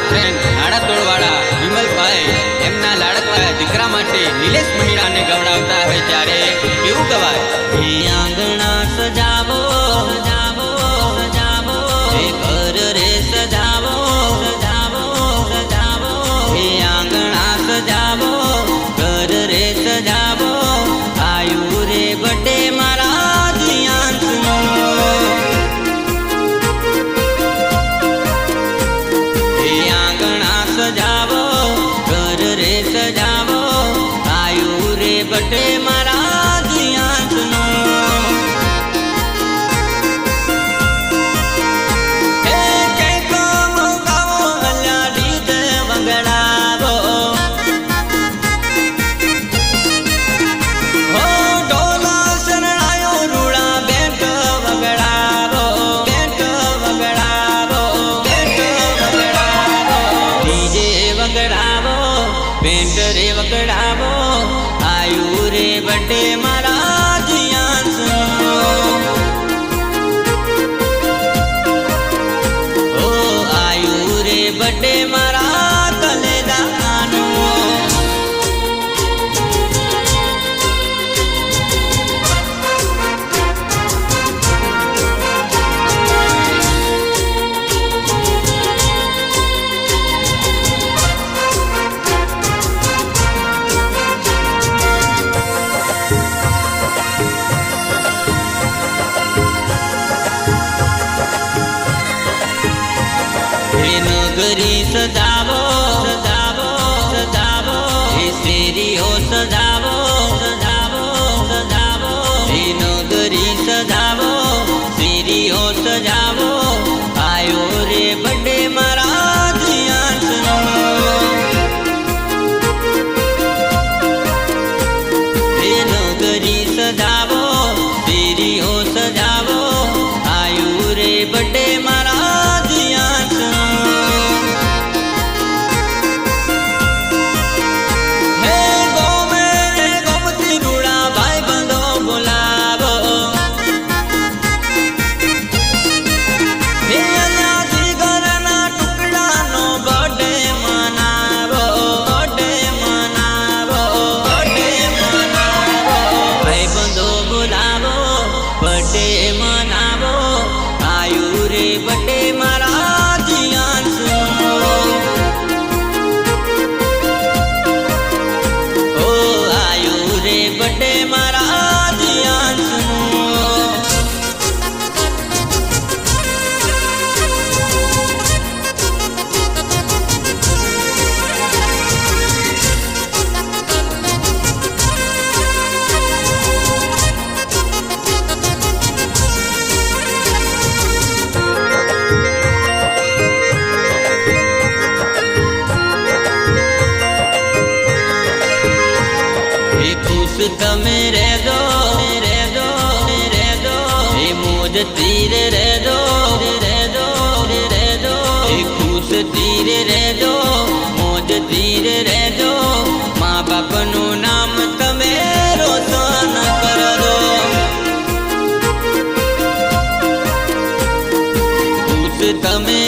Friend આડાતોડવાળા Vimalbhai એમના લાડકવાયા દીકરા માટે નિલેશ મહિરાને ગવડાવતા હોય ત્યારે કેવું ગવાય? એ આંગણા સજાવો સજાવો સજાવો, એ ઘર રે સજાવો સજાવો સજાવો, એ આંગણા સજાવો ઘર રે સજાવો, આયુ રે બડે મારા દિયાંશનો. એ આંગણા સજાવો ઘર રે સજાવો, આયુ રે બડે મારા દિયાંશનો. એ કંઈક મંગાવો અલ્યા ડીજે વગડાવો, હો ઢોલા શરણાયો રૂડા બેટ વગડાવો, બેટ વગડાવો, બેટ વગડાવો, ડીજે વગડાવો, બેટ રે વગડાવો, આયુ રે બડે મારા દિયાંશનો. ઓ આયુ રે બડે મારા કલેદાનો. એ નગરી સજાવો સજાવો સજાવો, એ શેરીઓ સજાવો સજાવો સજાવો, એ નગરી સજાવો શેરીઓ સજાવો, આયો રે બડે મારા દિયાંશનો. એ નગરી સજાવો શેરીઓ સજાવો, આયુ રે બડે મારા દિયાંશનો. હે ગોમે રે ગોમતી રૂડા ભાઈ બંધો બોલાવો, હે અલ્યાજી ઘરના ટુકડાનો બર્થડે મનાવો, બર્થડે મનાવો, બર્થડે મનાવો, ભાઈ બંધો બોલાવો, બર્થડે મનાવો, આયુ રે બડે મારા દિયાંશનો. ઓ આયુ રે બડે મારા દિયાંશનો. એ ખુશ તમે રહેજો રહેજો રહેજો, એ મોજ તીર રહેજો રહેજો રહેજો, એ ખુશ તીર રહેજો મોજ તીર રહેજો, મા બાપનું નામ તમે રોશન કરજો. ખુશ તમે